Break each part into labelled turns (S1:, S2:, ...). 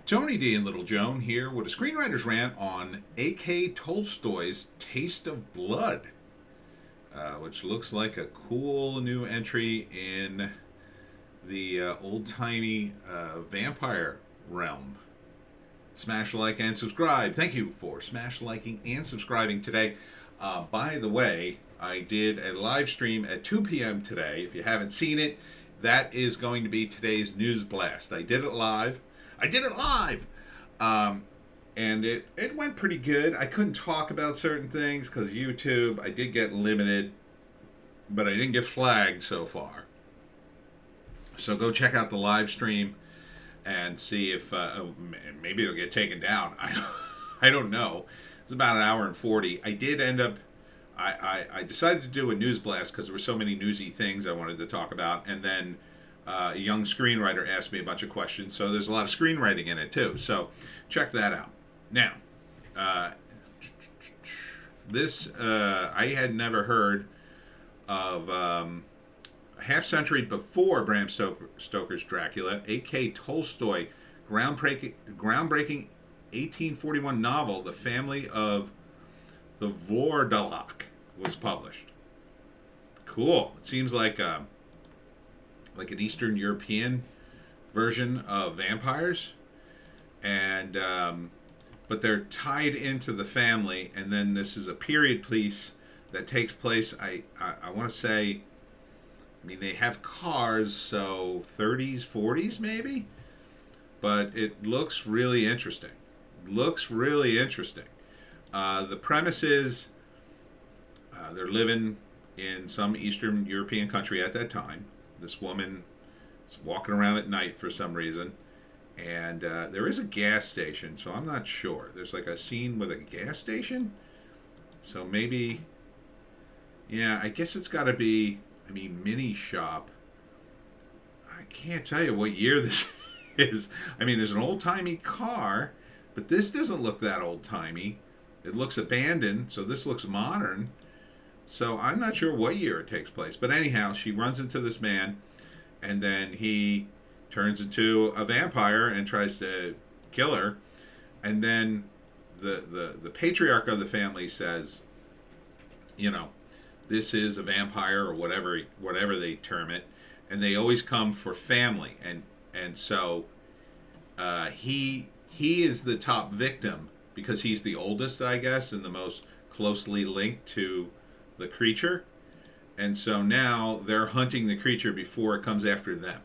S1: Tony D and Little Joan here with a screenwriter's rant on A.K. Tolstoy's Taste of Blood, which looks like a cool new entry in the old-timey vampire realm. Smash like and subscribe. Thank you for smash liking and subscribing today. By the way, I did a live stream at 2 p.m. today. If you haven't seen it, that is going to be today's news blast. I did it live. And it went pretty good. I couldn't talk about certain things because YouTube, I did get limited, but I didn't get flagged so far. So go check out the live stream and see if maybe it'll get taken down. I don't know. It's about an hour and 40. I did end up, I decided to do a news blast because there were so many newsy things I wanted to talk about. And then a young screenwriter asked me a bunch of questions. So there's a lot of screenwriting in it too. So check that out. Now, this, I had never heard of a half century before Bram Stoker's Dracula, A.K. Tolstoy, groundbreaking 1841 novel, The Family of the Vordalak, was published. Cool. It seems like an Eastern European version of vampires, and but they're tied into the family. And then this is a period piece that takes place. I want to say, I mean, they have cars, so 30s, 40s maybe, but it looks really interesting. The premise is they're living in some Eastern European country at that time. This woman is walking around at night for some reason, and there is a gas station, so I'm not sure. There's like a scene with a gas station, so maybe, yeah, I guess it's got to be, I mean, mini shop. I can't tell you what year this is. I mean, there's an old-timey car, but this doesn't look that old-timey. It looks abandoned, so this looks modern. So I'm not sure what year it takes place. But anyhow, she runs into this man, and then he turns into a vampire and tries to kill her. And then the patriarch of the family says, you know, this is a vampire, or whatever they term it, and they always come for family. And so he is the top victim because he's the oldest, I guess, and the most closely linked to the creature. And so now they're hunting the creature before it comes after them.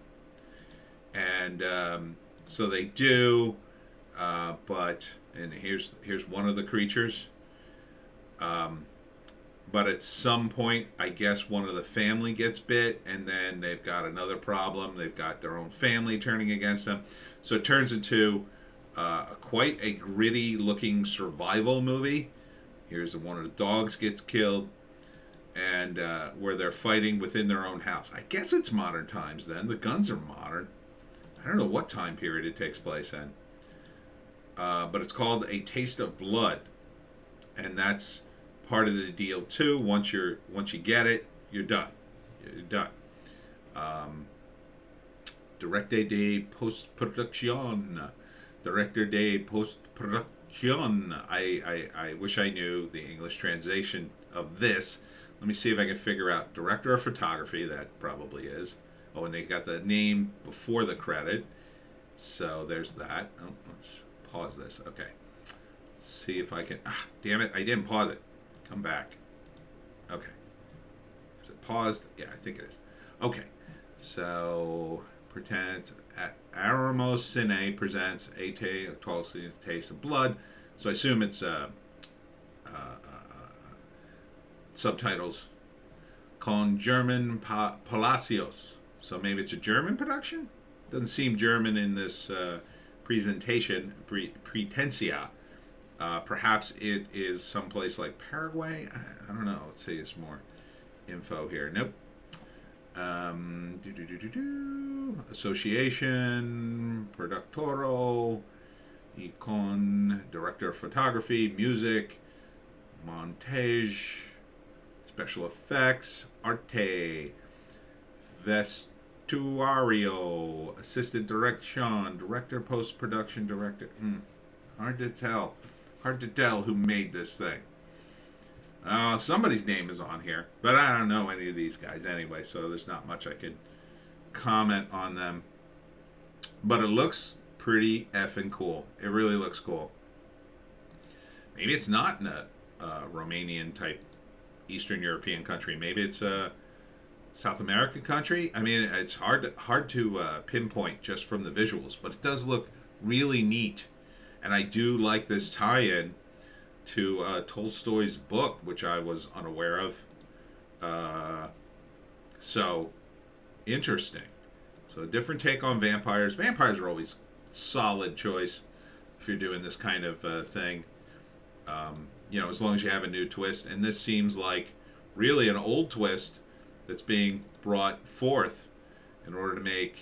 S1: And so they do, but here's one of the creatures. But at some point, I guess one of the family gets bit, and then they've got another problem. They've got their own family turning against them. So it turns into quite a gritty-looking survival movie. Here's one of the dogs gets killed, and where they're fighting within their own house. I guess it's modern times then. The guns are modern. I don't know what time period it takes place in. But it's called A Taste of Blood, and that's part of the deal too. Once you get it, you're done. Director de post-production. I wish I knew the English translation of this. Let me see if I can figure out. Director of photography, that probably is. Oh, and they got the name before the credit. So there's that. Oh, let's pause this. Okay. Let's see if I can. Damn it. I didn't pause it. Come back. Okay. Is it paused? Yeah, I think it is. Okay. So, pretend Aramo Cine presents Tolstoy's Taste of Blood. So I assume it's subtitles. Con German Palacios. So maybe it's a German production? Doesn't seem German in this presentation. Pretensia. Perhaps it is someplace like Paraguay. I don't know. Let's see some more info here. Nope. Association, Productoro, Icon, Director of Photography, Music, Montage, Special Effects, Arte, Mortuario, assistant direction, director, post-production director. Hard to tell. Hard to tell who made this thing. Somebody's name is on here, but I don't know any of these guys anyway, so there's not much I could comment on them. But it looks pretty effing cool. It really looks cool. Maybe it's not in a Romanian type Eastern European country. Maybe it's a South American country. I mean, it's hard to pinpoint just from the visuals, but it does look really neat. And I do like this tie-in to Tolstoy's book, which I was unaware of. So, interesting. So, a different take on vampires. Vampires are always solid choice if you're doing this kind of thing. As long as you have a new twist. And this seems like really an old twist that's being brought forth in order to make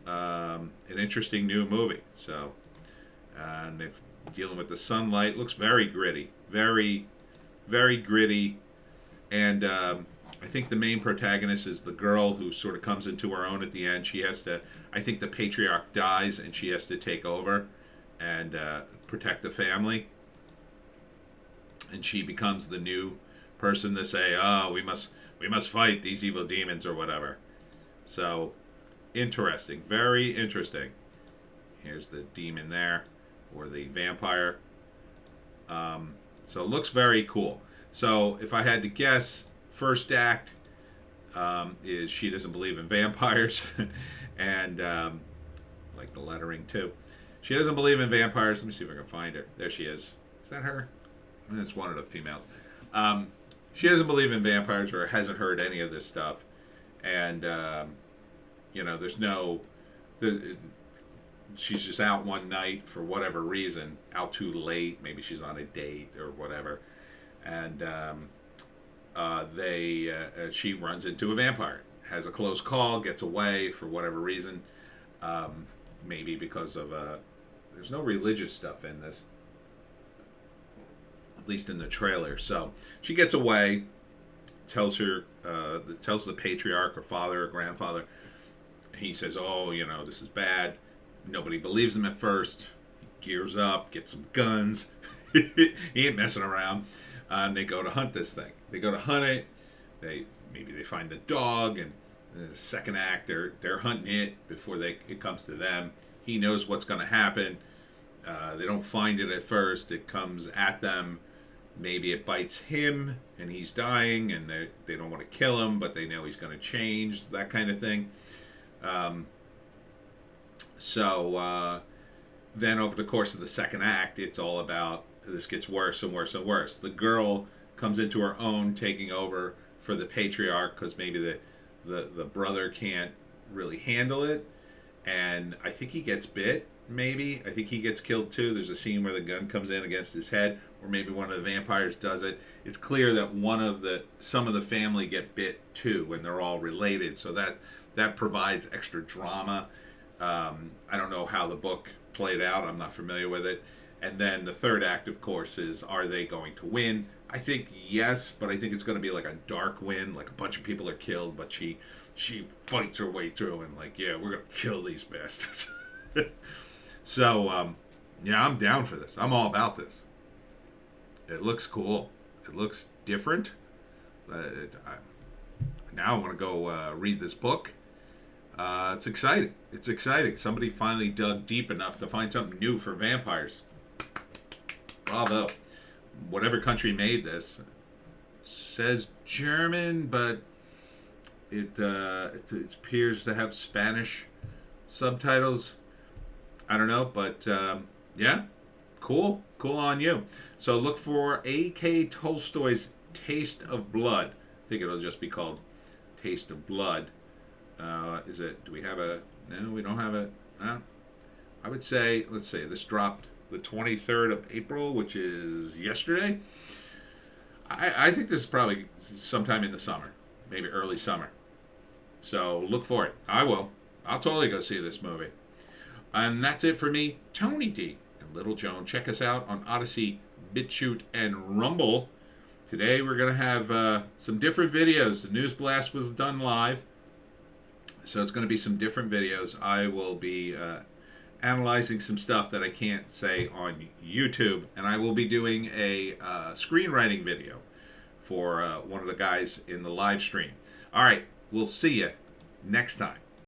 S1: an interesting new movie. So, and if dealing with the sunlight, looks very gritty, very, very gritty. And I think the main protagonist is the girl who sort of comes into her own at the end. She has to, I think the patriarch dies and she has to take over and protect the family. And she becomes the new person to say, "Oh, we must fight these evil demons," or whatever. So, interesting, very interesting. Here's the demon there, or the vampire. So it looks very cool. So if I had to guess, first act is she doesn't believe in vampires, and like the lettering too. She doesn't believe in vampires. Let me see if I can find her. There she is. Is that her? I mean, it's one of the females. She doesn't believe in vampires or hasn't heard any of this stuff. And, there's no... she's just out one night for whatever reason, out too late. Maybe she's on a date or whatever. And she runs into a vampire. Has a close call, gets away for whatever reason. Maybe because of... there's no religious stuff in this. At least in the trailer. So she gets away, tells the patriarch or father or grandfather. He says, "Oh, this is bad." Nobody believes him at first. He gears up, gets some guns. He ain't messing around. And they go to hunt this thing. They go to hunt it. Maybe they find the dog, and in the second act they're hunting it before it comes to them. He knows what's going to happen. They don't find it at first. It comes at them. Maybe it bites him and he's dying, and they don't want to kill him, but they know he's going to change, that kind of thing. So then over the course of the second act, it's all about this gets worse and worse and worse. The girl comes into her own, taking over for the patriarch because maybe the brother can't really handle it. And I think he gets bit. Maybe. I think he gets killed too. There's a scene where the gun comes in against his head, or maybe one of the vampires does it. It's clear that some of the family get bit too, and they're all related. So that provides extra drama. I don't know how the book played out. I'm not familiar with it. And then the third act, of course, is are they going to win? I think yes, but I think it's going to be like a dark win. Like a bunch of people are killed, but she fights her way through and we're going to kill these bastards. So, I'm down for this. I'm all about this. It looks cool. It looks different. Now I want to go read this book. It's exciting. It's exciting. Somebody finally dug deep enough to find something new for vampires. Bravo. Whatever country made this. It says German, but it appears to have Spanish subtitles. I don't know, but cool on you. So look for A.K. Tolstoy's Taste of Blood. I think it'll just be called Taste of Blood. Is it? Do we have a? No, we don't have it. I would say, let's say this dropped the 23rd of April, which is yesterday. I think this is probably sometime in the summer, maybe early summer. So look for it. I will. I'll totally go see this movie. And that's it for me, Tony D and Little Joan. Check us out on Odysee, Bitchute, and Rumble. Today we're going to have some different videos. The News Blast was done live. So it's going to be some different videos. I will be analyzing some stuff that I can't say on YouTube, and I will be doing a screenwriting video for one of the guys in the live stream. All right, we'll see you next time.